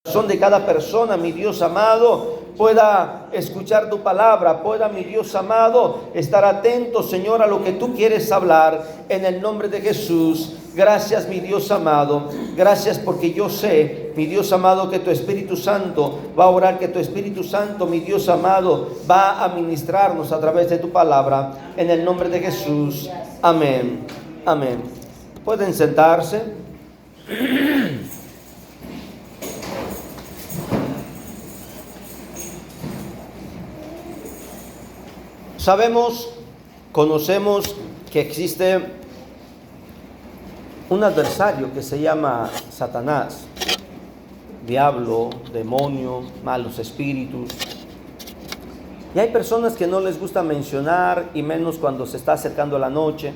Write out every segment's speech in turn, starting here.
corazón de cada persona, mi Dios amado, pueda escuchar tu palabra, pueda, mi Dios amado, estar atento, Señor, a lo que tú quieres hablar, en el nombre de Jesús. Gracias, mi Dios amado, gracias porque yo sé, mi Dios amado, que tu Espíritu Santo va a orar, que tu Espíritu Santo, mi Dios amado, va a ministrarnos a través de tu palabra, en el nombre de Jesús. Amén, amén. Pueden sentarse. Sabemos, conocemos que existe un adversario que se llama Satanás, diablo, demonio, malos espíritus. Y hay personas que no les gusta mencionar, y menos cuando se está acercando la noche.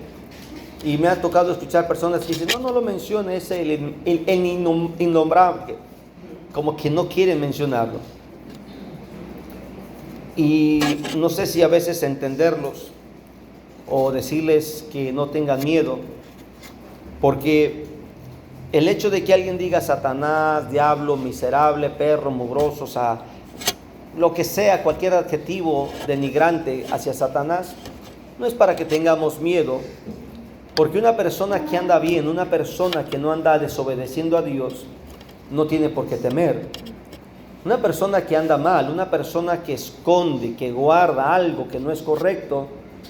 Y me ha tocado escuchar personas que dicen, no lo mencione, es el innombrable, como que no quieren mencionarlo. Y no sé si a veces entenderlos o decirles que no tengan miedo, porque el hecho de que alguien diga Satanás, diablo, miserable, perro, mugroso, o sea, lo que sea, cualquier adjetivo denigrante hacia Satanás, no es para que tengamos miedo, porque una persona que anda bien, una persona que no anda desobedeciendo a Dios, no tiene por qué temer. Una persona que anda mal, una persona que esconde, que guarda algo que no es correcto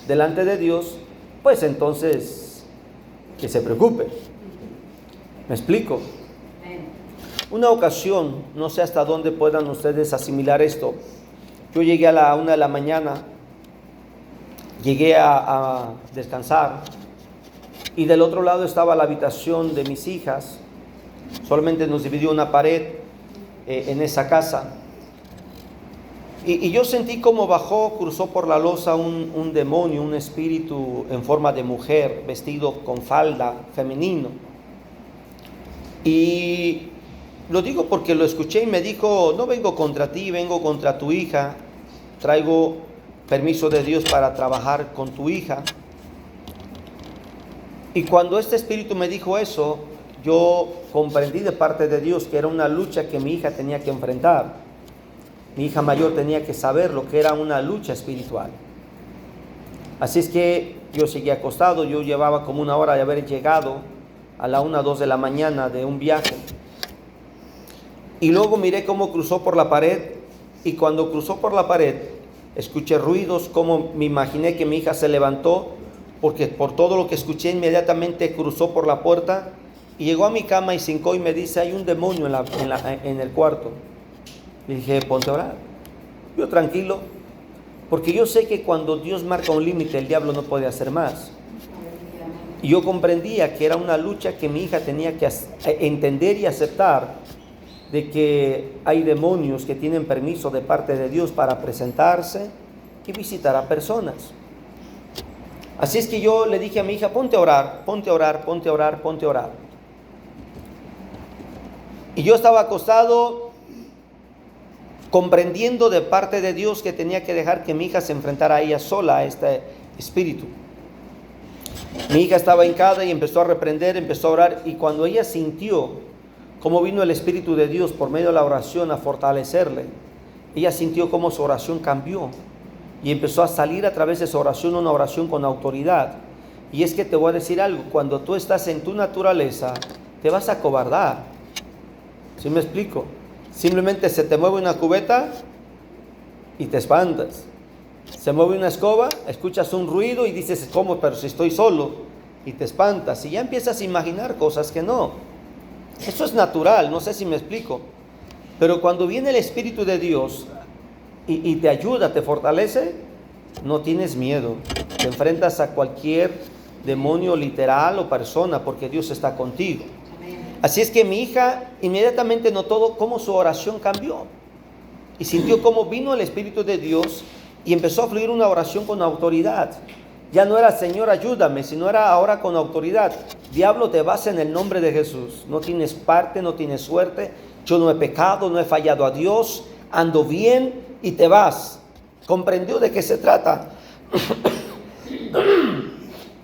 delante de Dios, pues entonces que se preocupe. ¿Me explico? Una ocasión, no sé hasta dónde puedan ustedes asimilar esto. Yo llegué a la 1 de la mañana, llegué a descansar, y del otro lado estaba la habitación de mis hijas. Solamente nos dividió una pared en esa casa, y yo sentí como bajó, cruzó por la losa un demonio, un espíritu en forma de mujer, vestido con falda, femenino. Y lo digo porque lo escuché y me dijo, no vengo contra ti, vengo contra tu hija, traigo permiso de Dios para trabajar con tu hija. Y cuando este espíritu me dijo eso, yo comprendí de parte de Dios que era una lucha que mi hija tenía que enfrentar. Mi hija mayor tenía que saber lo que era una lucha espiritual. Así es que yo seguí acostado. Yo llevaba como 1 hora de haber llegado a la 1, 2 de la mañana de un viaje. Y luego miré cómo cruzó por la pared, y cuando cruzó por la pared, escuché ruidos, como me imaginé que mi hija se levantó, porque por todo lo que escuché inmediatamente cruzó por la puerta y llegó a mi cama y se hincó y me dice, hay un demonio en el cuarto. Le dije, ponte a orar. Yo tranquilo, porque yo sé que cuando Dios marca un límite, el diablo no puede hacer más. Y yo comprendía que era una lucha que mi hija tenía que entender y aceptar, de que hay demonios que tienen permiso de parte de Dios para presentarse y visitar a personas. Así es que yo le dije a mi hija, ponte a orar, ponte a orar, ponte a orar, ponte a orar. Y yo estaba acostado, comprendiendo de parte de Dios que tenía que dejar que mi hija se enfrentara a ella sola, a este espíritu. Mi hija estaba hincada y empezó a reprender, empezó a orar, y cuando ella sintió cómo vino el Espíritu de Dios por medio de la oración a fortalecerle, ella sintió cómo su oración cambió. Y empezó a salir a través de esa oración una oración con autoridad. Y es que te voy a decir algo, cuando tú estás en tu naturaleza, te vas a acobardar. ¿Sí me explico? Simplemente se te mueve una cubeta y te espantas. Se mueve una escoba, escuchas un ruido y dices, ¿cómo? Pero si estoy solo, y te espantas. Y ya empiezas a imaginar cosas que no. Eso es natural, no sé si me explico. Pero cuando viene el Espíritu de Dios y te ayuda, te fortalece, no tienes miedo. Te enfrentas a cualquier demonio literal o persona, porque Dios está contigo. Así es que mi hija inmediatamente notó cómo su oración cambió. Y sintió cómo vino el Espíritu de Dios y empezó a fluir una oración con autoridad. Ya no era Señor ayúdame, sino era ahora con autoridad. Diablo, te vas en el nombre de Jesús. No tienes parte, no tienes suerte. Yo no he pecado, no he fallado a Dios. Ando bien y te vas. Comprendió de qué se trata.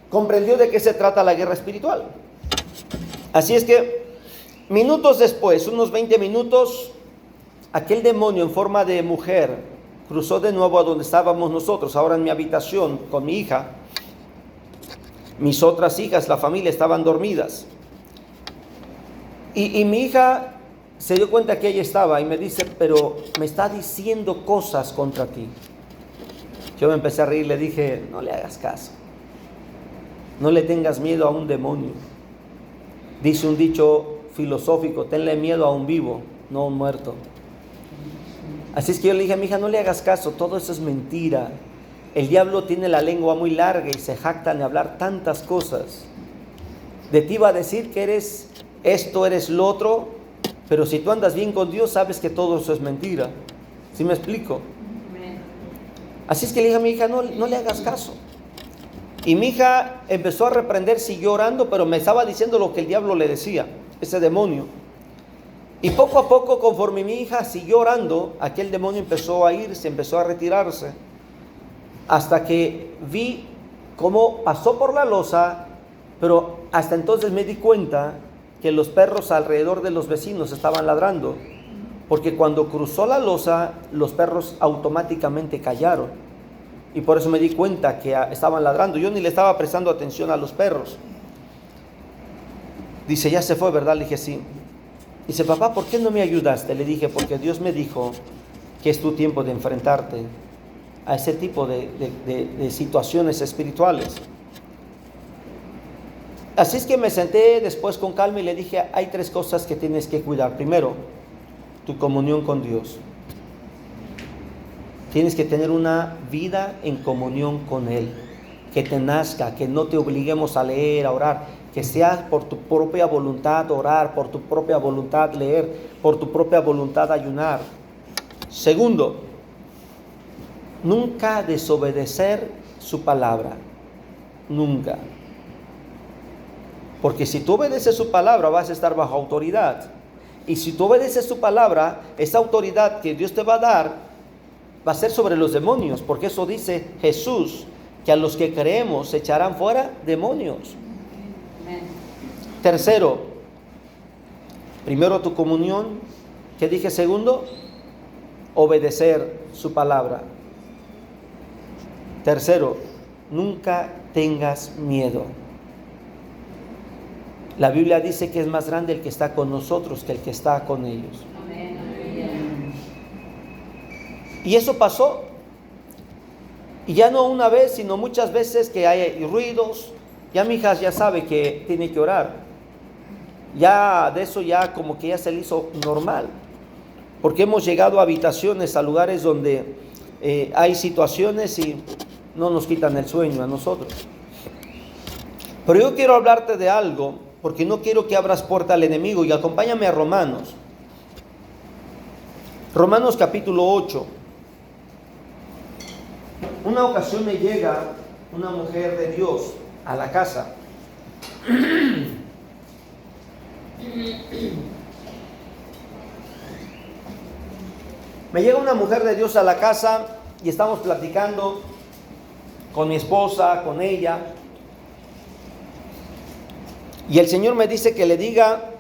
Comprendió de qué se trata la guerra espiritual. Así es que minutos después, unos 20 minutos, aquel demonio en forma de mujer cruzó de nuevo a donde estábamos nosotros, ahora en mi habitación con mi hija. Mis otras hijas, la familia, estaban dormidas. Y mi hija se dio cuenta que ella estaba y me dice, pero me está diciendo cosas contra ti. Yo me empecé a reír, le dije, no le hagas caso. No le tengas miedo a un demonio. Dice un dicho filosófico, tenle miedo a un vivo, no a un muerto. Así es que yo le dije a mi hija, no le hagas caso, todo eso es mentira. El diablo tiene la lengua muy larga y se jacta de hablar tantas cosas. De ti va a decir que eres esto, eres lo otro, pero si tú andas bien con Dios, sabes que todo eso es mentira. ¿Sí me explico? Así es que le dije a mi hija, no le hagas caso. Y mi hija empezó a reprender, siguió orando, pero me estaba diciendo lo que el diablo le decía, ese demonio. Y poco a poco, conforme mi hija siguió orando, aquel demonio empezó a irse, empezó a retirarse, hasta que vi cómo pasó por la losa, pero hasta entonces me di cuenta que los perros alrededor de los vecinos estaban ladrando, porque cuando cruzó la losa, los perros automáticamente callaron, y por eso me di cuenta que estaban ladrando. Yo ni le estaba prestando atención a los perros. Dice, ya se fue, ¿verdad? Le dije, sí. Dice, papá, ¿por qué no me ayudaste? Le dije, porque Dios me dijo que es tu tiempo de enfrentarte a ese tipo de situaciones espirituales. Así es que me senté después con calma y le dije, hay 3 cosas que tienes que cuidar. Primero, tu comunión con Dios. Tienes que tener una vida en comunión con Él, que te nazca, que no te obliguemos a leer, a orar, que sea por tu propia voluntad orar, por tu propia voluntad leer, por tu propia voluntad ayunar. Segundo, nunca desobedecer su palabra, nunca. Porque si tú obedeces su palabra vas a estar bajo autoridad. Y si tú obedeces su palabra, esa autoridad que Dios te va a dar va a ser sobre los demonios, porque eso dice Jesús, que a los que creemos se echarán fuera demonios. Amén. Tercero, primero tu comunión. ¿Qué dije segundo? Obedecer su palabra. Tercero, nunca tengas miedo. La Biblia dice que es más grande el que está con nosotros que el que está con ellos. Amén. Y eso pasó. Y ya no una vez, sino muchas veces que hay ruidos. Ya mi hija ya sabe que tiene que orar. Ya de eso ya como que ya se le hizo normal. Porque hemos llegado a habitaciones, a lugares donde hay situaciones y no nos quitan el sueño a nosotros. Pero yo quiero hablarte de algo, porque no quiero que abras puerta al enemigo. Y acompáñame a Romanos. Romanos capítulo 8. Una ocasión me llega una mujer de Dios a la casa. Me llega una mujer de Dios a la casa y estamos platicando con mi esposa, con ella. Y el Señor me dice que le diga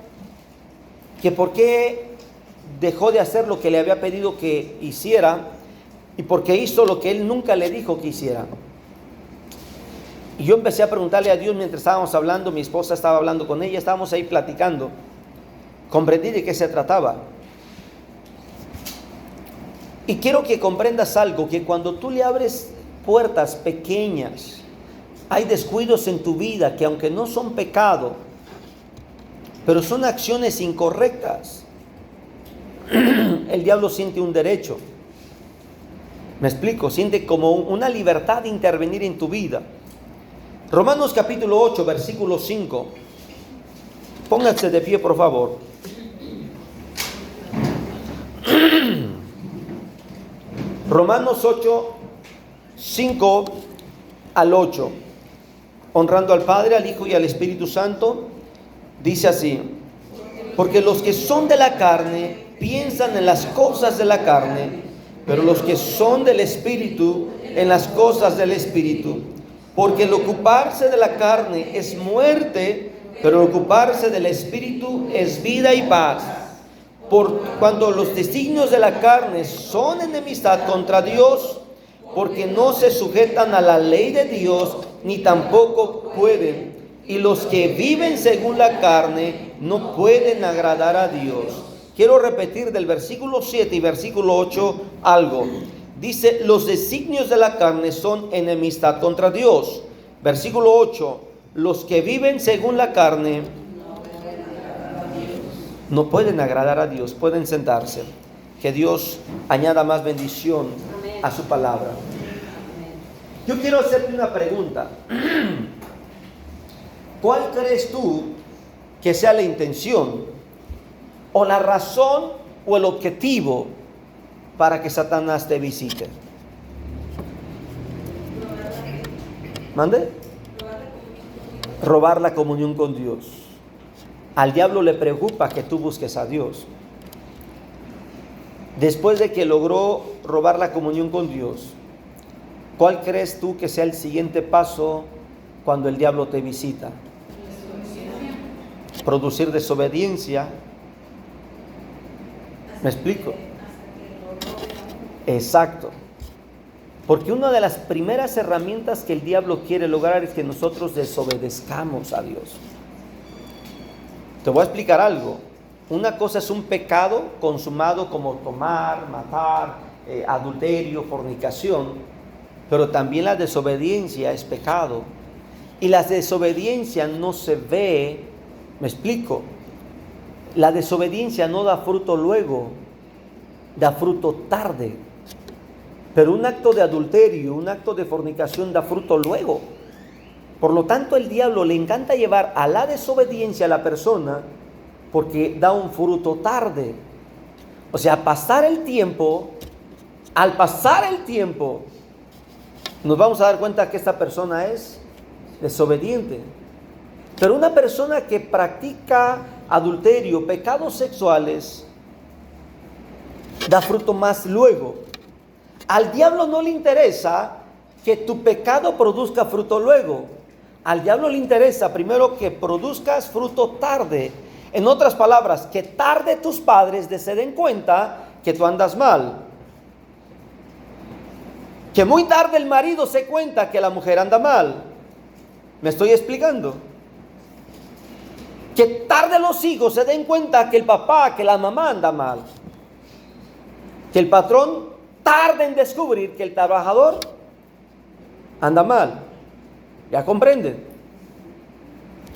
que por qué dejó de hacer lo que le había pedido que hiciera y por qué hizo lo que Él nunca le dijo que hiciera. Y yo empecé a preguntarle a Dios mientras estábamos hablando, mi esposa estaba hablando con ella, estábamos ahí platicando. Comprendí de qué se trataba. Y quiero que comprendas algo, que cuando tú le abres puertas pequeñas, hay descuidos en tu vida que aunque no son pecado, pero son acciones incorrectas, el diablo siente un derecho. Me explico, siente como una libertad de intervenir en tu vida. Romanos capítulo 8, versículo 5. Pónganse de pie, por favor. Romanos 8, 5 al 8. Honrando al Padre, al Hijo y al Espíritu Santo, dice así: porque los que son de la carne piensan en las cosas de la carne, pero los que son del Espíritu en las cosas del Espíritu. Porque el ocuparse de la carne es muerte, pero el ocuparse del Espíritu es vida y paz. Por cuando los designios de la carne son enemistad contra Dios, porque no se sujetan a la ley de Dios, ni tampoco pueden. Y los que viven según la carne no pueden agradar a Dios. Quiero repetir del versículo 7 y versículo 8 algo. Dice, los designios de la carne son enemistad contra Dios. Versículo 8, los que viven según la carne no pueden agradar a Dios. Pueden sentarse. Que Dios añada más bendición a su palabra. Yo quiero hacerte una pregunta. ¿Cuál crees tú que sea la intención o la razón o el objetivo para que Satanás te visite? ¿Mande? Robar la comunión con Dios. Al diablo le preocupa que tú busques a Dios. Después de que logró robar la comunión con Dios, ¿cuál crees tú que sea el siguiente paso cuando el diablo te visita? Producir desobediencia. ¿Me explico? Exacto. Porque una de las primeras herramientas que el diablo quiere lograr es que nosotros desobedezcamos a Dios. Te voy a explicar algo. Una cosa es un pecado consumado como tomar, matar, adulterio, fornicación, pero también la desobediencia es pecado. Y la desobediencia no se ve, me explico, la desobediencia no da fruto luego, da fruto tarde. Pero un acto de adulterio, un acto de fornicación da fruto luego. Por lo tanto, el diablo le encanta llevar a la desobediencia a la persona porque da un fruto tarde. O sea, al pasar el tiempo, nos vamos a dar cuenta que esta persona es desobediente. Pero una persona que practica adulterio, pecados sexuales, da fruto más luego. Al diablo no le interesa que tu pecado produzca fruto luego. Al diablo le interesa primero que produzcas fruto tarde. En otras palabras, que tarde tus padres se den cuenta que tú andas mal. Que muy tarde el marido se cuenta que la mujer anda mal. ¿Me estoy explicando? Que tarde los hijos se den cuenta que el papá, que la mamá anda mal. Que el patrón tarde en descubrir que el trabajador anda mal. ¿Ya comprenden?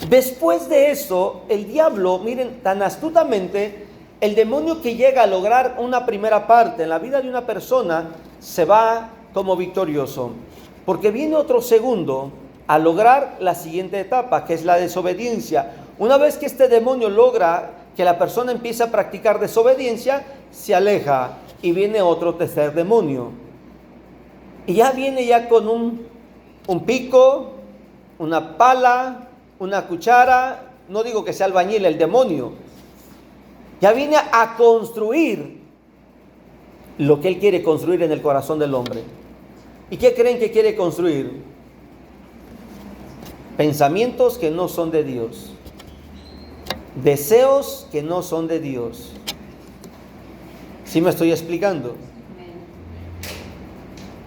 Después de eso, el diablo, miren, tan astutamente, el demonio que llega a lograr una primera parte en la vida de una persona, se va como victorioso. Porque viene otro segundo a lograr la siguiente etapa, que es la desobediencia. Una vez que este demonio logra que la persona empiece a practicar desobediencia, se aleja y viene otro tercer demonio. Y ya viene ya con un pico, una pala, una cuchara. No digo que sea albañil el demonio. Ya viene a construir lo que él quiere construir en el corazón del hombre. ¿Y qué creen que quiere construir? Pensamientos que no son de Dios. Deseos que no son de Dios. ¿Sí me estoy explicando?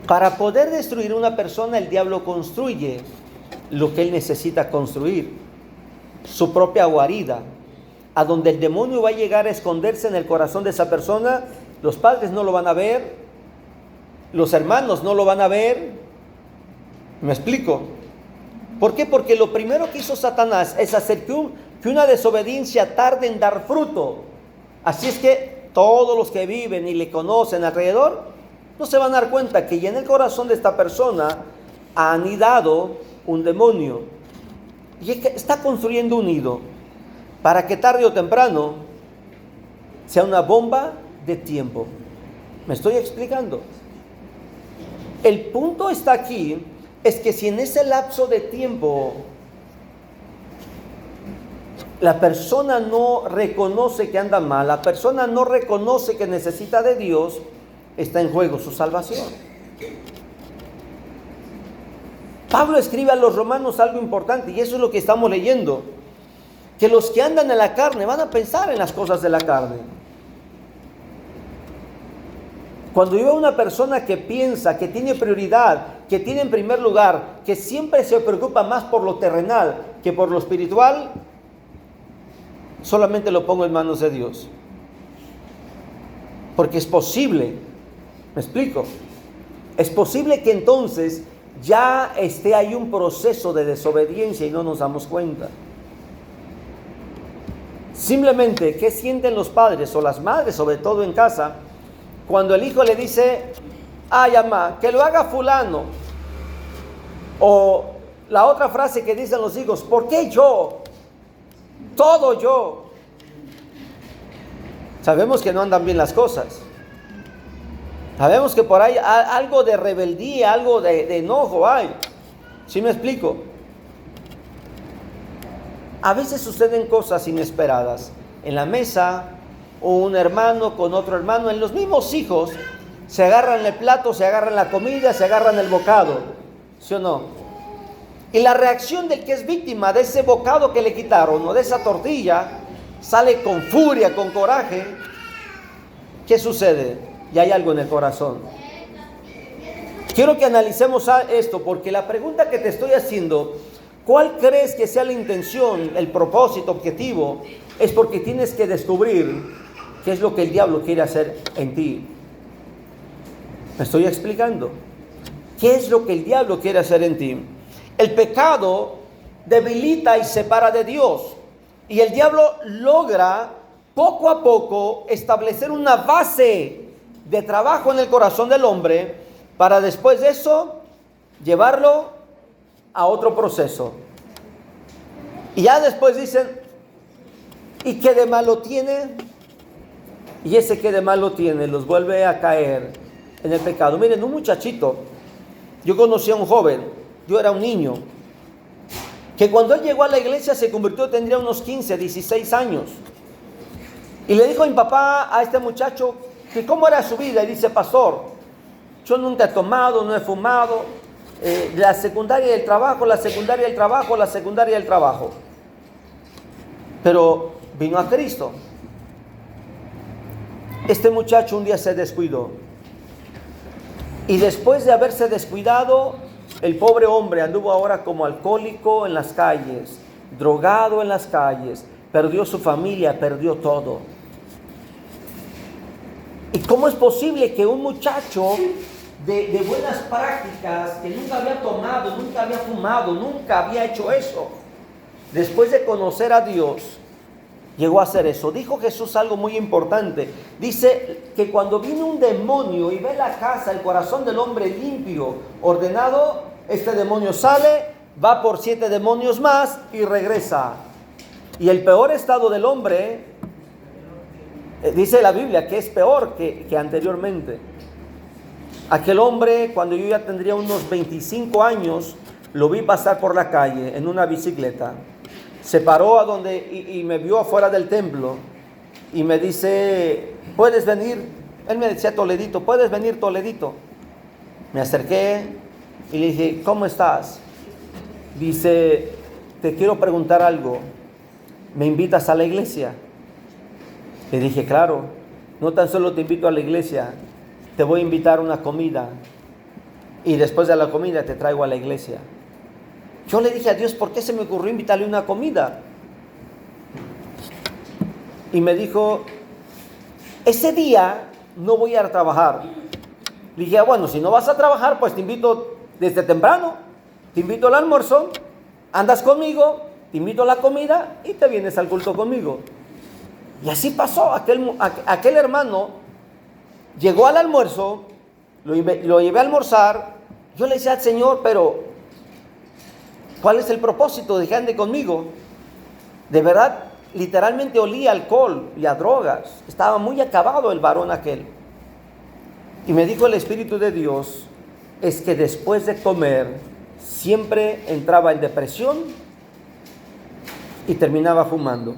Para poder destruir una persona, el diablo construye lo que él necesita construir. Su propia guarida. A donde el demonio va a llegar a esconderse en el corazón de esa persona, los padres no lo van a ver, los hermanos no lo van a ver. ¿Me explico? ¿Por qué? Porque lo primero que hizo Satanás es hacer que una desobediencia tarde en dar fruto. Así es que todos los que viven y le conocen alrededor no se van a dar cuenta que ya en el corazón de esta persona ha anidado un demonio y es que está construyendo un nido para que tarde o temprano sea una bomba de tiempo. ¿Me estoy explicando? El punto está aquí, es que si en ese lapso de tiempo la persona no reconoce que anda mal, la persona no reconoce que necesita de Dios, está en juego su salvación. Pablo escribe a los romanos algo importante, y eso es lo que estamos leyendo, que los que andan en la carne van a pensar en las cosas de la carne. Cuando yo veo una persona que piensa, que tiene prioridad, que tiene en primer lugar, que siempre se preocupa más por lo terrenal que por lo espiritual, solamente lo pongo en manos de Dios. Porque es posible, ¿me explico? Es posible que entonces ya esté ahí un proceso de desobediencia y no nos damos cuenta. Simplemente, ¿qué sienten los padres o las madres, sobre todo en casa, cuando el hijo le dice, ay, mamá, que lo haga fulano? O la otra frase que dicen los hijos, ¿por qué yo? Todo yo. Sabemos que no andan bien las cosas. Sabemos que por ahí algo de rebeldía, algo de enojo hay. ¿Sí me explico? A veces suceden cosas inesperadas. En la mesa, o un hermano con otro hermano, en los mismos hijos, se agarran el plato, se agarran la comida, se agarran el bocado. ¿Sí o no? Y la reacción del que es víctima de ese bocado que le quitaron, o de esa tortilla, sale con furia, con coraje. ¿Qué sucede? Y hay algo en el corazón. Quiero que analicemos esto, porque la pregunta que te estoy haciendo, ¿cuál crees que sea la intención, el propósito, objetivo? Es porque tienes que descubrir qué es lo que el diablo quiere hacer en ti. ¿Me estoy explicando? ¿Qué es lo que el diablo quiere hacer en ti? El pecado debilita y separa de Dios. Y el diablo logra poco a poco establecer una base de trabajo en el corazón del hombre para después de eso llevarlo a otro proceso. Y ya después dicen, ¿y qué de malo tiene? Y ese que de malo tiene los vuelve a caer en el pecado. Miren, un muchachito, yo conocí a un joven, yo era un niño, que cuando él llegó a la iglesia se convirtió, tendría unos 15, 16 años. Y le dijo a mi papá, a este muchacho, que cómo era su vida. Y dice, pastor, yo nunca he tomado, no he fumado, la secundaria del trabajo, la secundaria del trabajo, la secundaria del trabajo. Pero vino a Cristo. Este muchacho un día se descuidó. Y después de haberse descuidado, el pobre hombre anduvo ahora como alcohólico en las calles, drogado en las calles, perdió su familia, perdió todo. ¿Y cómo es posible que un muchacho de buenas prácticas, que nunca había tomado, nunca había fumado, nunca había hecho eso, después de conocer a Dios, llegó a hacer eso? Dijo Jesús algo muy importante. Dice que cuando viene un demonio y ve la casa, el corazón del hombre limpio, ordenado, este demonio sale, va por 7 demonios más y regresa. Y el peor estado del hombre, dice la Biblia, que es peor que anteriormente. Aquel hombre, cuando yo ya tendría unos 25 años, lo vi pasar por la calle en una bicicleta. Se paró a donde y me vio afuera del templo y me dice, ¿puedes venir? Él me decía Toledito, ¿puedes venir, Toledito? Me acerqué y le dije, ¿cómo estás? Dice, te quiero preguntar algo. ¿Me invitas a la iglesia? Le dije, claro, no tan solo te invito a la iglesia, te voy a invitar a una comida y después de la comida te traigo a la iglesia. Yo le dije a Dios, ¿por qué se me ocurrió invitarle a una comida? Y me dijo, ese día no voy a trabajar. Le dije, bueno, si no vas a trabajar, pues te invito desde temprano, te invito al almuerzo, andas conmigo, te invito a la comida y te vienes al culto conmigo. Y así pasó. Aquel hermano llegó al almuerzo, lo llevé a almorzar. Yo le decía al Señor, pero ¿cuál es el propósito de que ande conmigo? De verdad, literalmente olía alcohol y a drogas. Estaba muy acabado el varón aquel. Y me dijo el Espíritu de Dios, es que después de comer siempre entraba en depresión y terminaba fumando.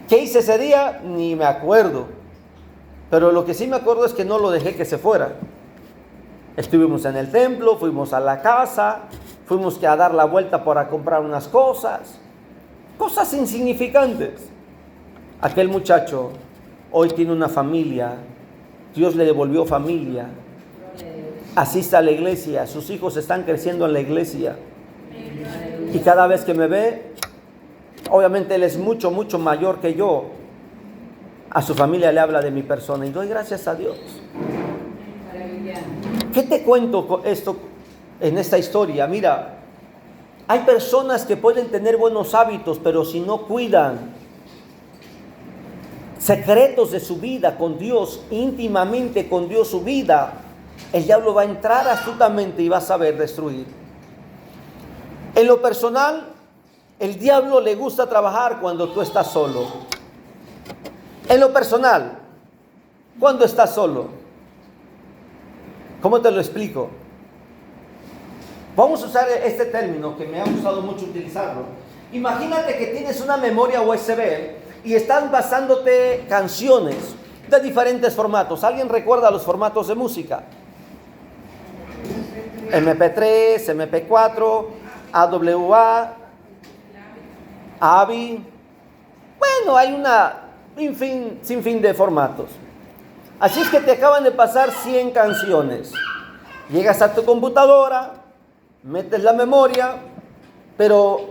¿Qué hice ese día? Ni me acuerdo. Pero lo que sí me acuerdo es que no lo dejé que se fuera. Estuvimos en el templo, fuimos a la casa, fuimos a dar la vuelta para comprar unas cosas insignificantes. Aquel muchacho hoy tiene una familia, Dios le devolvió familia, asiste a la iglesia, sus hijos están creciendo en la iglesia. Y cada vez que me ve, obviamente él es mucho, mucho mayor que yo, a su familia le habla de mi persona y doy gracias a Dios. ¿Qué te cuento con esto en esta historia? Mira, hay personas que pueden tener buenos hábitos, pero si no cuidan secretos de su vida con Dios, íntimamente con Dios su vida, el diablo va a entrar astutamente y va a saber destruir. En lo personal, el diablo le gusta trabajar cuando tú estás solo. En lo personal, cuando estás solo. ¿Cómo te lo explico? Vamos a usar este término que me ha gustado mucho utilizarlo. Imagínate que tienes una memoria USB y están pasándote canciones de diferentes formatos. ¿Alguien recuerda los formatos de música? MP3, MP4, AWA, AVI. Bueno, hay sin fin de formatos. Así es que te acaban de pasar 100 canciones. Llegas a tu computadora, metes la memoria, pero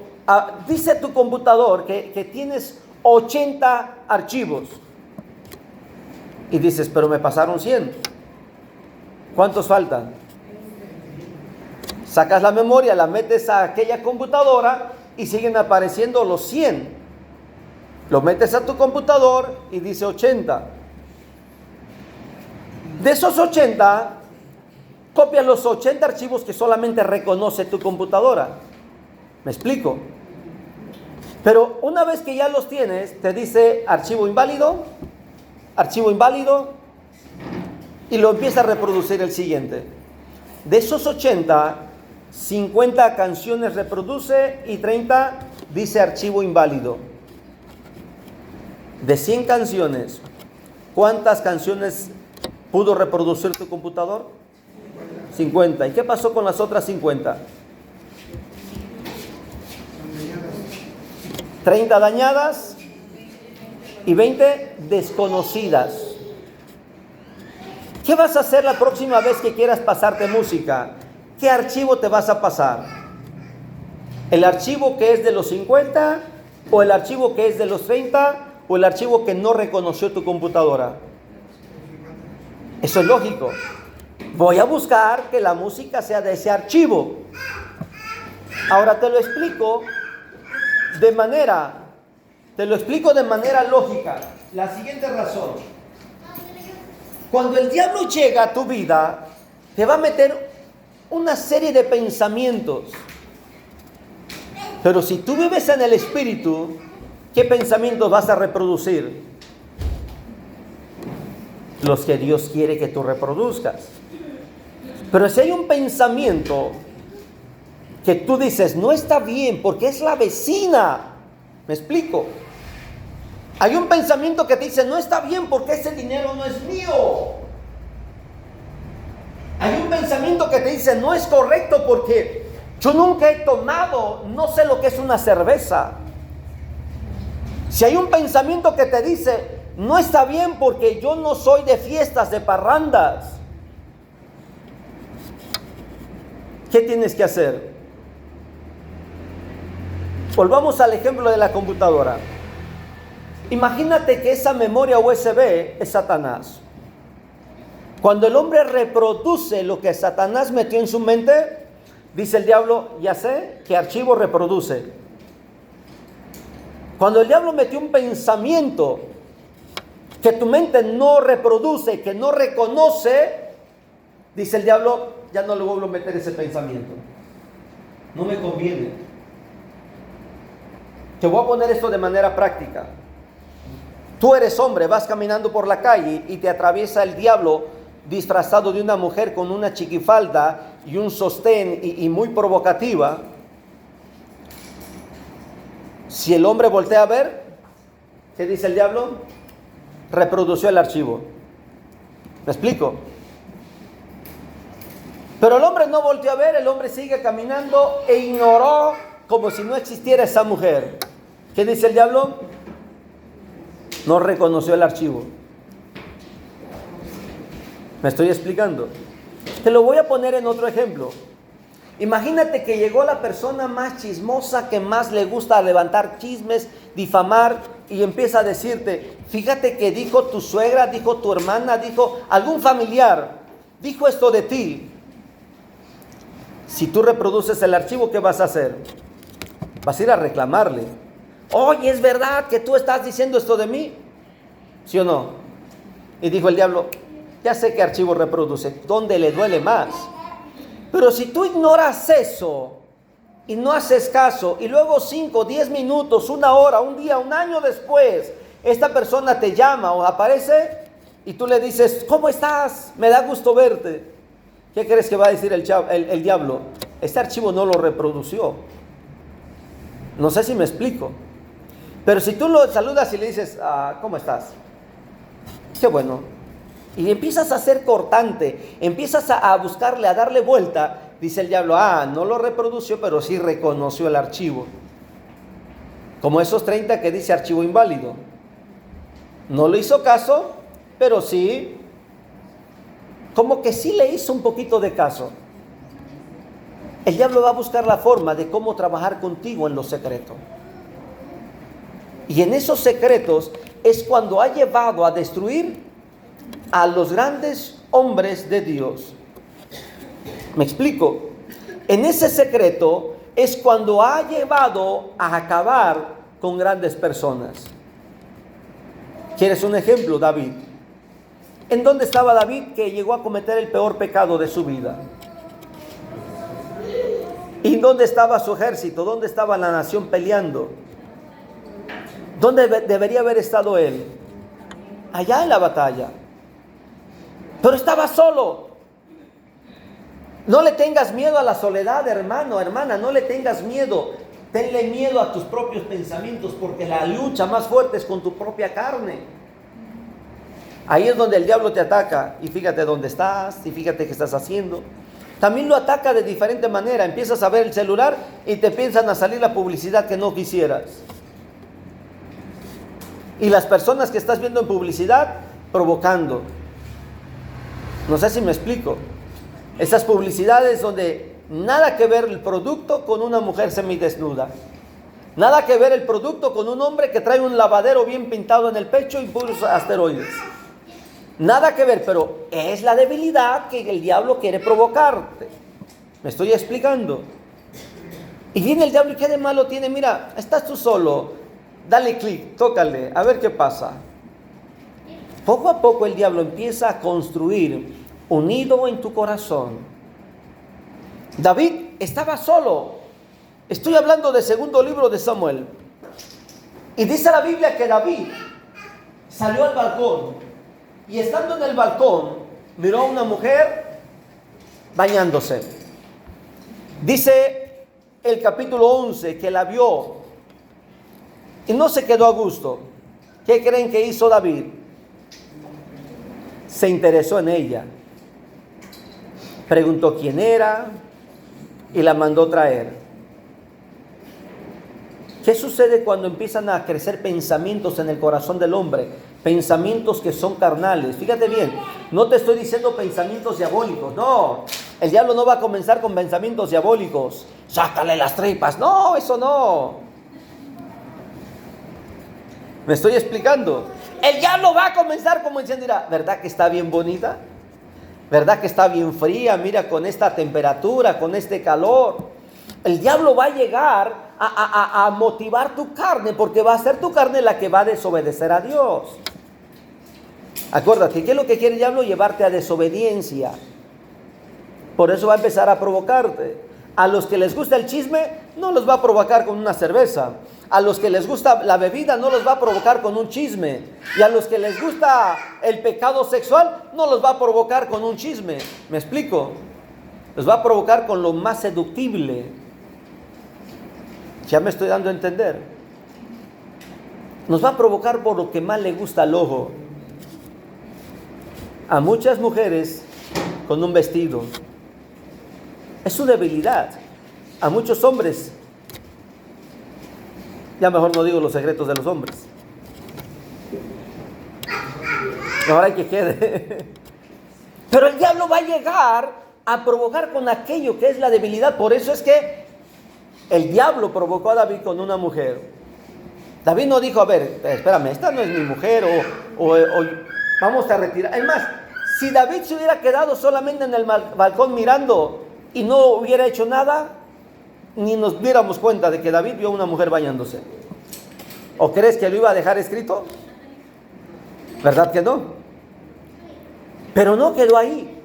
dice tu computador que tienes 80 archivos. Y dices, pero me pasaron 100. ¿Cuántos faltan? Sacas la memoria, la metes a aquella computadora y siguen apareciendo los 100. Lo metes a tu computador y dice 80. De esos 80, copias los 80 archivos que solamente reconoce tu computadora. ¿Me explico? Pero una vez que ya los tienes, te dice archivo inválido, y lo empieza a reproducir el siguiente. De esos 80, 50 canciones reproduce y 30 dice archivo inválido. De 100 canciones, ¿cuántas canciones pudo reproducir tu computador? 50. ¿Y qué pasó con las otras 50? 30 dañadas y 20 desconocidas. ¿Qué vas a hacer la próxima vez que quieras pasarte música? ¿Qué archivo te vas a pasar? ¿El archivo que es de los 50 o el archivo que es de los 30 o el archivo que no reconoció tu computadora? Eso es lógico. Voy a buscar que la música sea de ese archivo. Ahora te lo explico de manera lógica. La siguiente razón. Cuando el diablo llega a tu vida, te va a meter una serie de pensamientos. Pero si tú vives en el Espíritu, ¿qué pensamientos vas a reproducir? Los que Dios quiere que tú reproduzcas. Pero si hay un pensamiento que tú dices, no está bien porque es la vecina, ¿me explico? Hay un pensamiento que te dice, no está bien porque ese dinero no es mío. Hay un pensamiento que te dice, no es correcto porque yo nunca he tomado, no sé lo que es una cerveza. Si hay un pensamiento que te dice, no está bien porque yo no soy de fiestas, de parrandas, ¿qué tienes que hacer? Volvamos al ejemplo de la computadora. Imagínate que esa memoria USB es Satanás. Cuando el hombre reproduce lo que Satanás metió en su mente, dice el diablo, ya sé qué archivo reproduce. Cuando el diablo metió un pensamiento que tu mente no reproduce, que no reconoce, dice el diablo, ya no le vuelvo a meter ese pensamiento. No me conviene. Te voy a poner esto de manera práctica. Tú eres hombre, vas caminando por la calle y te atraviesa el diablo disfrazado de una mujer con una chiquifalda y un sostén y muy provocativa. Si el hombre voltea a ver, ¿qué dice el diablo? Reprodució el archivo. ¿Me explico? Pero el hombre no volteó a ver, el hombre sigue caminando e ignoró como si no existiera esa mujer. ¿Qué dice el diablo? No reconoció el archivo. ¿Me estoy explicando? Te lo voy a poner en otro ejemplo. Imagínate que llegó la persona más chismosa, que más le gusta levantar chismes, difamar, y empieza a decirte, fíjate que dijo tu suegra, dijo tu hermana, dijo algún familiar, dijo esto de ti. Si tú reproduces el archivo, ¿qué vas a hacer? Vas a ir a reclamarle. Oye, ¿es verdad que tú estás diciendo esto de mí? ¿Sí o no? Y dijo el diablo, ya sé qué archivo reproduce, ¿dónde le duele más? Pero si tú ignoras eso y no haces caso, y luego 5, 10 minutos, 1 hora, un día, un año después, esta persona te llama o aparece y tú le dices, ¿cómo estás? Me da gusto verte. ¿Qué crees que va a decir el diablo? Este archivo no lo reprodució. No sé si me explico. Pero si tú lo saludas y le dices, ¿cómo estás? Qué bueno. Y empiezas a ser cortante, empiezas a buscarle, a darle vuelta, dice el diablo, no lo reprodució, pero sí reconoció el archivo. Como esos 30 que dice archivo inválido. No le hizo caso, pero sí, como que sí le hizo un poquito de caso. El diablo va a buscar la forma de cómo trabajar contigo en lo secreto. Y en esos secretos es cuando ha llevado a destruir a los grandes hombres de Dios. ¿Me explico? En ese secreto es cuando ha llevado a acabar con grandes personas. ¿Quieres un ejemplo? David. ¿En dónde estaba David que llegó a cometer el peor pecado de su vida? ¿Y dónde estaba su ejército? ¿Dónde estaba la nación peleando? ¿Dónde debería haber estado él? Allá en la batalla. Pero estaba solo. No le tengas miedo a la soledad, hermano, hermana, no le tengas miedo. Tenle miedo a tus propios pensamientos, porque la lucha más fuerte es con tu propia carne. Ahí es donde el diablo te ataca. Y fíjate dónde estás, y fíjate qué estás haciendo. También lo ataca de diferente manera. Empiezas a ver el celular y te empiezan a salir la publicidad que no quisieras. Y las personas que estás viendo en publicidad, provocando. No sé si me explico. Esas publicidades donde nada que ver el producto con una mujer semidesnuda. Nada que ver el producto con un hombre que trae un lavadero bien pintado en el pecho y puros asteroides. Nada que ver, pero es la debilidad que el diablo quiere provocarte. ¿Me estoy explicando? Y viene el diablo y ¿qué de malo tiene? Mira, estás tú solo. Dale clic, tócale, a ver qué pasa. Poco a poco el diablo empieza a construir un nido en tu corazón. David estaba solo. Estoy hablando del segundo libro de Samuel. Y dice la Biblia que David salió al balcón. Y estando en el balcón, miró a una mujer bañándose. Dice el capítulo 11 que la vio y no se quedó a gusto. ¿Qué creen que hizo David? Se interesó en ella. Preguntó quién era y la mandó traer. ¿Qué sucede cuando empiezan a crecer pensamientos en el corazón del hombre? Pensamientos que son carnales. Fíjate bien, no te estoy diciendo pensamientos diabólicos, no. El diablo no va a comenzar con pensamientos diabólicos. Sácale las tripas. No, eso no. ¿Me estoy explicando? El diablo va a comenzar como diciendo, mira, ¿verdad que está bien bonita? ¿Verdad que está bien fría? Mira, con esta temperatura, con este calor. El diablo va a llegar a motivar tu carne, porque va a ser tu carne la que va a desobedecer a Dios. Acuérdate, ¿qué es lo que quiere el diablo? Llevarte a desobediencia. Por eso va a empezar a provocarte. A los que les gusta el chisme, no los va a provocar con una cerveza. A los que les gusta la bebida, no los va a provocar con un chisme. Y a los que les gusta el pecado sexual, no los va a provocar con un chisme. ¿Me explico? Los va a provocar con lo más seductible. Ya me estoy dando a entender. Nos va a provocar por lo que más le gusta al ojo. A muchas mujeres con un vestido. Es su debilidad. A muchos hombres. Ya mejor no digo los secretos de los hombres. Ahora hay que quede. Pero el diablo va a llegar a provocar con aquello que es la debilidad. Por eso es que el diablo provocó a David con una mujer. David no dijo, a ver, espérame, esta no es mi mujer, o vamos a retirar. Es más, si David se hubiera quedado solamente en el balcón mirando y no hubiera hecho nada, ni nos diéramos cuenta de que David vio a una mujer bañándose. ¿O crees que lo iba a dejar escrito? ¿Verdad que no? Pero no quedó ahí.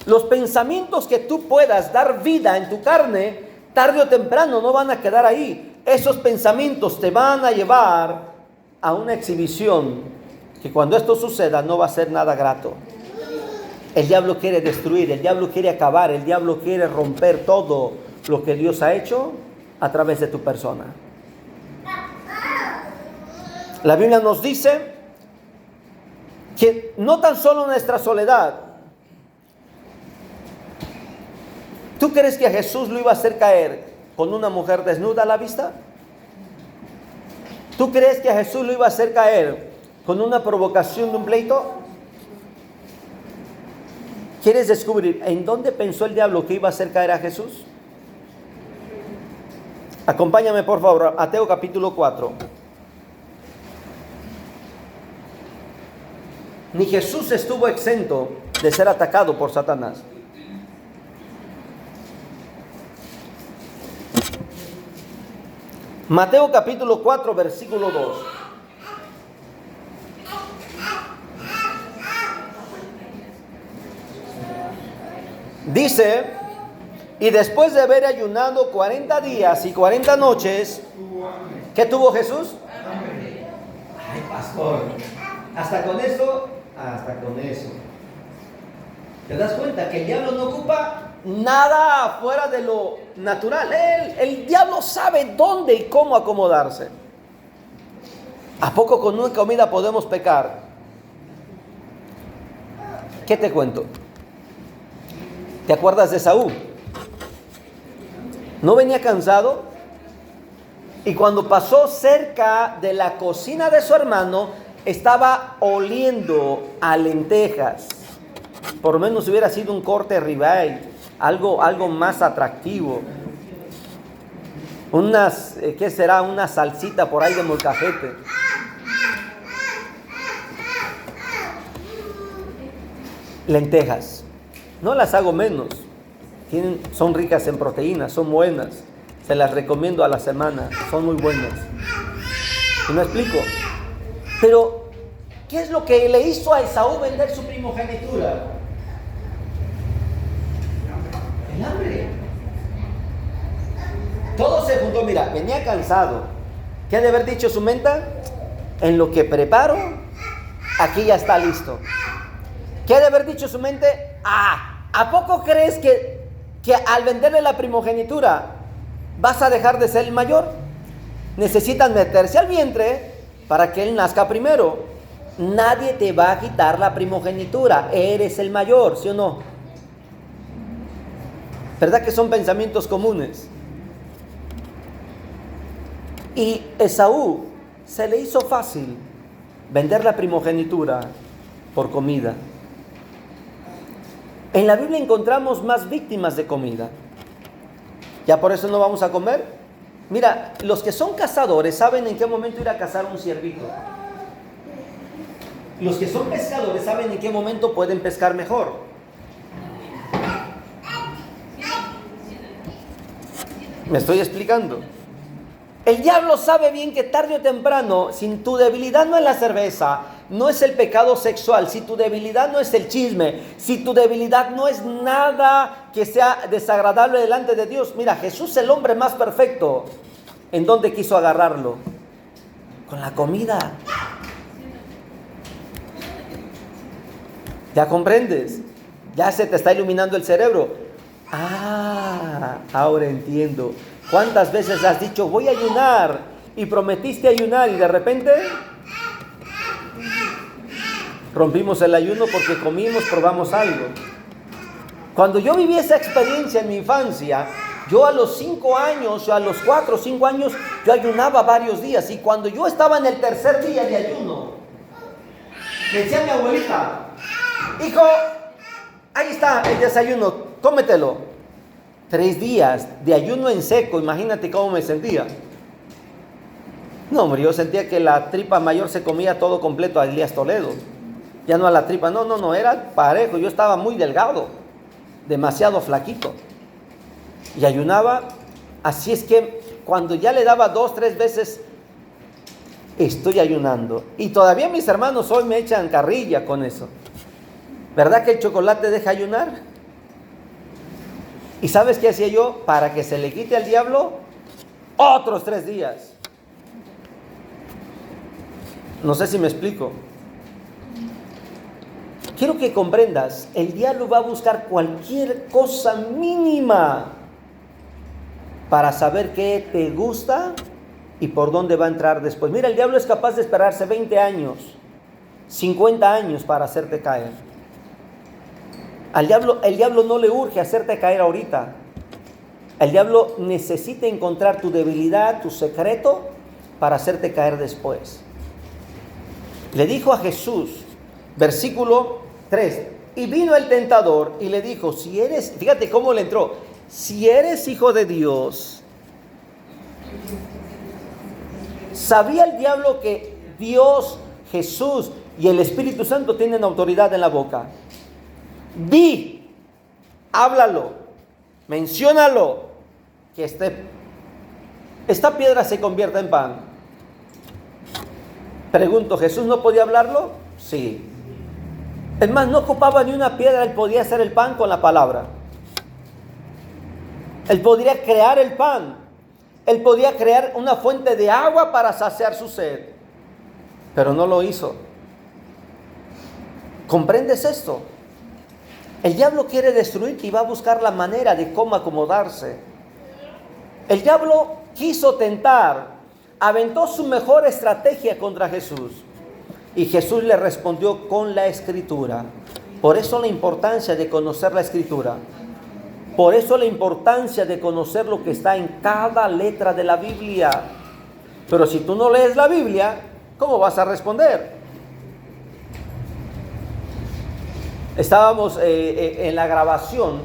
Los pensamientos que tú puedas dar vida en tu carne, tarde o temprano no van a quedar ahí. Esos pensamientos te van a llevar a una exhibición que cuando esto suceda no va a ser nada grato. El diablo quiere destruir, el diablo quiere acabar, el diablo quiere romper todo lo que Dios ha hecho a través de tu persona. La Biblia nos dice que no tan solo nuestra soledad. ¿Tú crees que a Jesús lo iba a hacer caer con una mujer desnuda a la vista? ¿Tú crees que a Jesús lo iba a hacer caer con una provocación de un pleito? ¿Quieres descubrir en dónde pensó el diablo que iba a hacer caer a Jesús? Acompáñame por favor a Mateo capítulo 4. Ni Jesús estuvo exento de ser atacado por Satanás. Mateo capítulo 4, versículo 2. Dice, y después de haber ayunado 40 días y 40 noches, ¿qué tuvo Jesús? Ay, pastor, hasta con eso. ¿Te das cuenta que el diablo no ocupa nada fuera de lo natural? El diablo sabe dónde y cómo acomodarse. ¿A poco con una comida podemos pecar? ¿Qué te cuento? ¿Te acuerdas de Saúl? ¿No venía cansado? Y cuando pasó cerca de la cocina de su hermano, estaba oliendo a lentejas. Por lo menos hubiera sido un corte ribeye, algo más atractivo. ¿Qué será? Una salsita por ahí de molcajete. Lentejas. No las hago menos. Son ricas en proteínas, son buenas. Se las recomiendo a la semana, son muy buenas. ¿Y me explico? Pero, ¿qué es lo que le hizo a Esaú vender su primogenitura? El hambre. Todo se juntó, mira, venía cansado. ¿Qué ha de haber dicho su mente? En lo que preparo, aquí ya está listo. ¿Qué ha de haber dicho su mente? ¿A poco crees que al venderle la primogenitura vas a dejar de ser el mayor? Necesitan meterse al vientre para que él nazca primero. Nadie te va a quitar la primogenitura. Eres el mayor, ¿sí o no? ¿Verdad que son pensamientos comunes? Y Esaú se le hizo fácil vender la primogenitura por comida. En la Biblia encontramos más víctimas de comida. ¿Ya por eso no vamos a comer? Mira, los que son cazadores saben en qué momento ir a cazar un ciervito. Los que son pescadores saben en qué momento pueden pescar mejor. ¿Me estoy explicando? El diablo sabe bien que tarde o temprano, si tu debilidad no es la cerveza, no es el pecado sexual, si tu debilidad no es el chisme, si tu debilidad no es nada que sea desagradable delante de Dios. Mira, Jesús, el hombre más perfecto, ¿en dónde quiso agarrarlo? Con la comida. ¿Ya comprendes? Ya se te está iluminando el cerebro. Ahora entiendo. ¿Cuántas veces has dicho, voy a ayunar? Y prometiste ayunar y de repente rompimos el ayuno porque comimos, probamos algo. Cuando yo viví esa experiencia en mi infancia, yo a los 5 años, a los 4 o 5 años, yo ayunaba varios días. Y cuando yo estaba en el tercer día de ayuno, me decía mi abuelita, hijo, ahí está el desayuno, cómetelo. 3 días de ayuno en seco, imagínate cómo me sentía. No, hombre, yo sentía que la tripa mayor se comía todo completo a Elías Toledo. Ya no a la tripa, no, era parejo. Yo estaba muy delgado, demasiado flaquito. Y ayunaba, así es que cuando ya le daba 2, 3 veces, estoy ayunando. Y todavía mis hermanos hoy me echan carrilla con eso. ¿Verdad que el chocolate deja ayunar? ¿Y sabes qué hacía yo? Para que se le quite al diablo, otros 3 días. No sé si me explico. Quiero que comprendas, el diablo va a buscar cualquier cosa mínima para saber qué te gusta y por dónde va a entrar después. Mira, el diablo es capaz de esperarse 20 años, 50 años para hacerte caer. El diablo no le urge hacerte caer ahorita. El diablo necesita encontrar tu debilidad, tu secreto, para hacerte caer después. Le dijo a Jesús, versículo 3, y vino el tentador y le dijo, si eres, fíjate cómo le entró, si eres hijo de Dios. ¿Sabía el diablo que Dios, Jesús y el Espíritu Santo tienen autoridad en la boca? Di, háblalo, menciónalo, que esta piedra se convierta en pan. Pregunto, ¿Jesús no podía hablarlo? Sí. Es más, no ocupaba ni una piedra, él podía hacer el pan con la palabra. Él podría crear el pan. Él podía crear una fuente de agua para saciar su sed. Pero no lo hizo. ¿Comprendes esto? El diablo quiere destruirte y va a buscar la manera de cómo acomodarse. El diablo quiso tentar, aventó su mejor estrategia contra Jesús. Y Jesús le respondió con la Escritura. Por eso la importancia de conocer la Escritura. Por eso la importancia de conocer lo que está en cada letra de la Biblia. Pero si tú no lees la Biblia, ¿cómo vas a responder? Estábamos en la grabación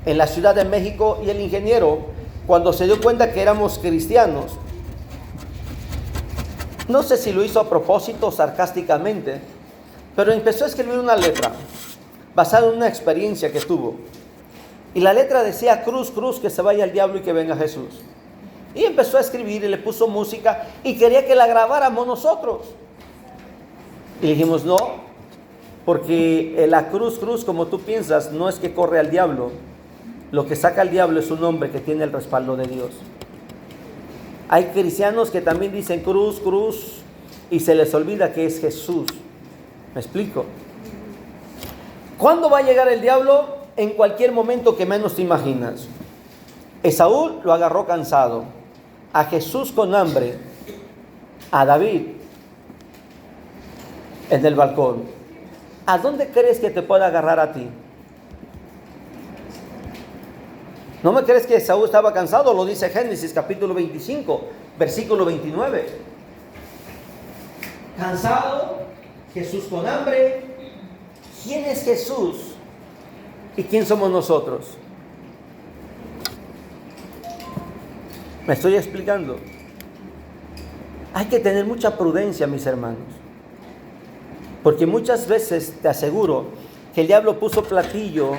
en la Ciudad de México y el ingeniero, cuando se dio cuenta que éramos cristianos, no sé si lo hizo a propósito o sarcásticamente, pero empezó a escribir una letra basada en una experiencia que tuvo. Y la letra decía, cruz, cruz, que se vaya el diablo y que venga Jesús. Y empezó a escribir y le puso música y quería que la grabáramos nosotros. Y dijimos, no, porque la cruz, cruz, como tú piensas, no es que corre al diablo. Lo que saca al diablo es un hombre que tiene el respaldo de Dios. Hay cristianos que también dicen cruz, cruz, y se les olvida que es Jesús. ¿Me explico? ¿Cuándo va a llegar el diablo? En cualquier momento que menos te imaginas. Esaú lo agarró cansado, a Jesús con hambre, a David en el balcón. ¿A dónde crees que te puede agarrar a ti? ¿No me crees que Esaú estaba cansado? Lo dice Génesis capítulo 25, versículo 29. Cansado, Jesús con hambre. ¿Quién es Jesús? ¿Y quién somos nosotros? ¿Me estoy explicando? Hay que tener mucha prudencia, mis hermanos. Porque muchas veces, te aseguro, que el diablo puso platillo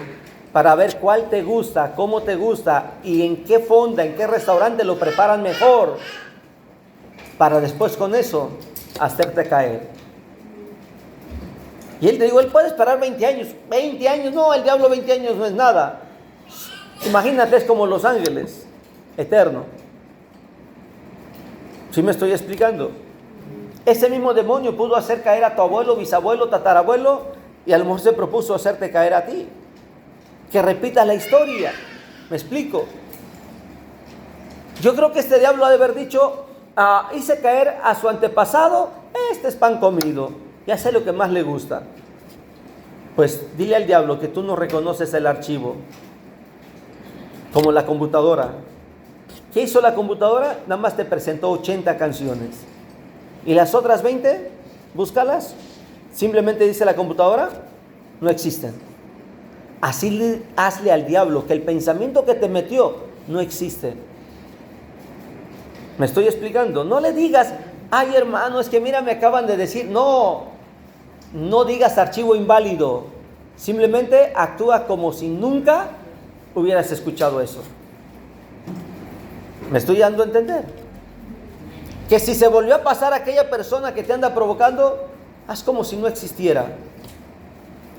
para ver cuál te gusta, cómo te gusta y en qué fonda, en qué restaurante lo preparan mejor, para después con eso hacerte caer. Y él te digo, él puede esperar 20 años. 20 años, no, el diablo 20 años no es nada. Imagínate, es como los ángeles, eterno. ¿Sí me estoy explicando? Ese mismo demonio pudo hacer caer a tu abuelo, bisabuelo, tatarabuelo, y a lo mejor se propuso hacerte caer a ti. Que repitas la historia. ¿Me explico? Yo creo que este diablo ha de haber dicho, hice caer a su antepasado, este es pan comido. Ya sé lo que más le gusta. Pues dile al diablo que tú no reconoces el archivo. Como la computadora. ¿Qué hizo la computadora? Nada más te presentó 80 canciones. ¿Y las otras 20? Búscalas. Simplemente dice la computadora, no existen. Así hazle al diablo que el pensamiento que te metió no existe. ¿Me estoy explicando? No le digas, ay hermano, es que mira, me acaban de decir. No digas archivo inválido. Simplemente actúa como si nunca hubieras escuchado eso. ¿Me estoy dando a entender? Que si se volvió a pasar aquella persona que te anda provocando, haz como si no existiera.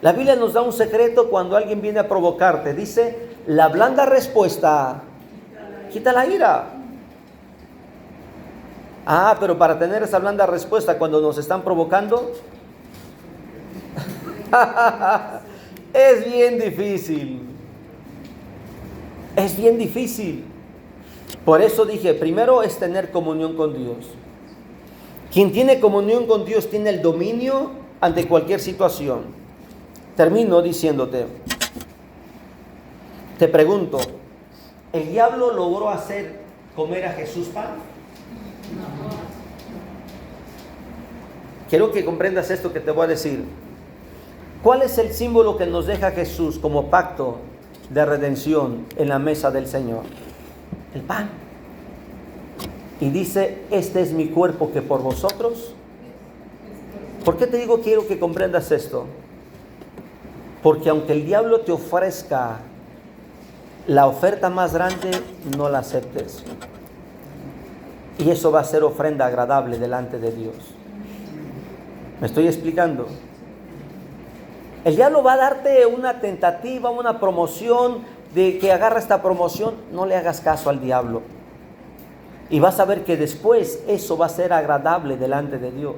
La Biblia nos da un secreto cuando alguien viene a provocarte. Dice, la blanda respuesta quita la ira. Pero para tener esa blanda respuesta cuando nos están provocando, es bien difícil. Es bien difícil. Por eso dije, primero es tener comunión con Dios. Quien tiene comunión con Dios tiene el dominio ante cualquier situación. Termino diciéndote, te pregunto, ¿el diablo logró hacer comer a Jesús pan? No. Quiero que comprendas esto que te voy a decir. ¿Cuál es el símbolo que nos deja Jesús como pacto de redención en la mesa del Señor? El pan. Y dice, este es mi cuerpo que por vosotros. ¿Por qué te digo quiero que comprendas esto? Porque aunque el diablo te ofrezca la oferta más grande, no la aceptes. Y eso va a ser ofrenda agradable delante de Dios. ¿Me estoy explicando? El diablo va a darte una tentativa, una promoción, de que agarra esta promoción. No le hagas caso al diablo. Y vas a ver que después eso va a ser agradable delante de Dios.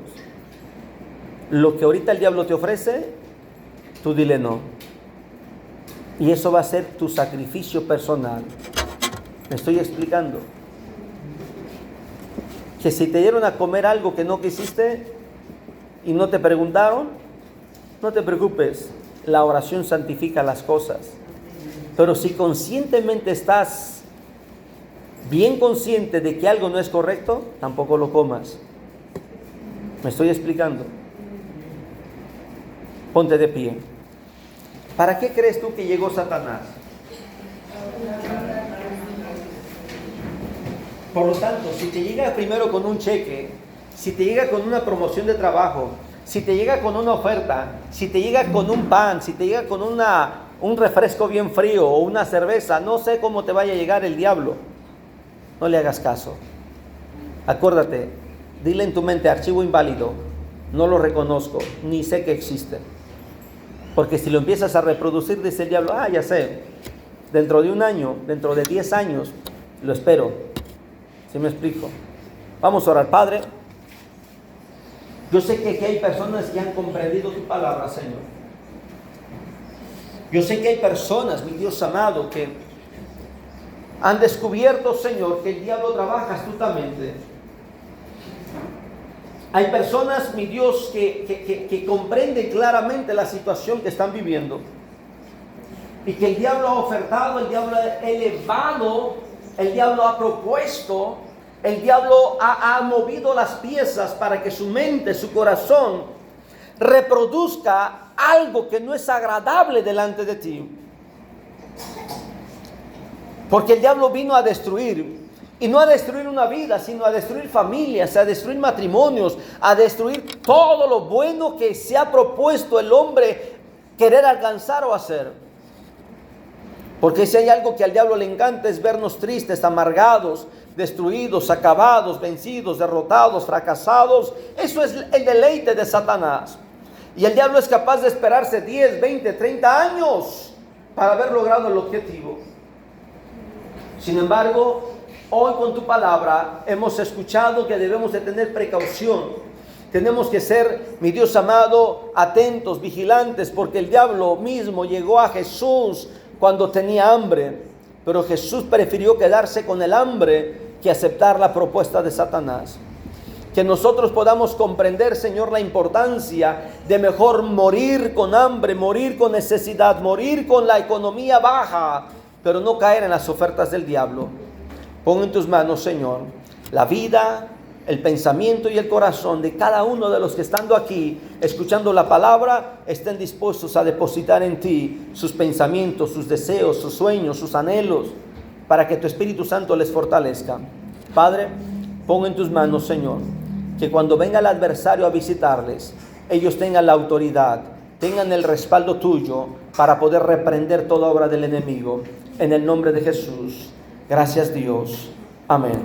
Lo que ahorita el diablo te ofrece, tú dile no. Y eso va a ser tu sacrificio personal. ¿Me estoy explicando? Que si te dieron a comer algo que no quisiste y no te preguntaron, no te preocupes. La oración santifica las cosas. Pero si conscientemente estás bien consciente de que algo no es correcto, tampoco lo comas. ¿Me estoy explicando? Ponte de pie. ¿Para qué crees tú que llegó Satanás? Por lo tanto, si te llega primero con un cheque, si te llega con una promoción de trabajo, si te llega con una oferta, si te llega con un pan, si te llega con un refresco bien frío o una cerveza, no sé cómo te vaya a llegar el diablo. No le hagas caso. Acuérdate, dile en tu mente, archivo inválido, no lo reconozco, ni sé que existe. Porque si lo empiezas a reproducir, dice el diablo, ya sé, dentro de un año, dentro de 10 años, lo espero. ¿Sí me explico? Vamos a orar. Padre, yo sé que aquí hay personas que han comprendido tu palabra, Señor. Yo sé que hay personas, mi Dios amado, que han descubierto, Señor, que el diablo trabaja astutamente. Hay personas, mi Dios, que comprenden claramente la situación que están viviendo. Y que el diablo ha ofertado, el diablo ha elevado, el diablo ha propuesto, el diablo ha movido las piezas para que su mente, su corazón, reproduzca algo que no es agradable delante de ti. Porque el diablo vino a destruir. Y no a destruir una vida, sino a destruir familias, a destruir matrimonios, a destruir todo lo bueno que se ha propuesto el hombre querer alcanzar o hacer. Porque si hay algo que al diablo le encanta es vernos tristes, amargados, destruidos, acabados, vencidos, derrotados, fracasados. Eso es el deleite de Satanás. Y el diablo es capaz de esperarse 10, 20, 30 años para haber logrado el objetivo. Sin embargo, hoy con tu palabra hemos escuchado que debemos de tener precaución. Tenemos que ser, mi Dios amado, atentos, vigilantes, porque el diablo mismo llegó a Jesús cuando tenía hambre, pero Jesús prefirió quedarse con el hambre que aceptar la propuesta de Satanás. Que nosotros podamos comprender, Señor, la importancia de mejor morir con hambre, morir con necesidad, morir con la economía baja, pero no caer en las ofertas del diablo. Pon en tus manos, Señor, la vida, el pensamiento y el corazón de cada uno de los que estando aquí, escuchando la palabra, estén dispuestos a depositar en ti sus pensamientos, sus deseos, sus sueños, sus anhelos, para que tu Espíritu Santo les fortalezca. Padre, pon en tus manos, Señor, que cuando venga el adversario a visitarles, ellos tengan la autoridad, tengan el respaldo tuyo para poder reprender toda obra del enemigo. En el nombre de Jesús. Gracias, Dios. Amén.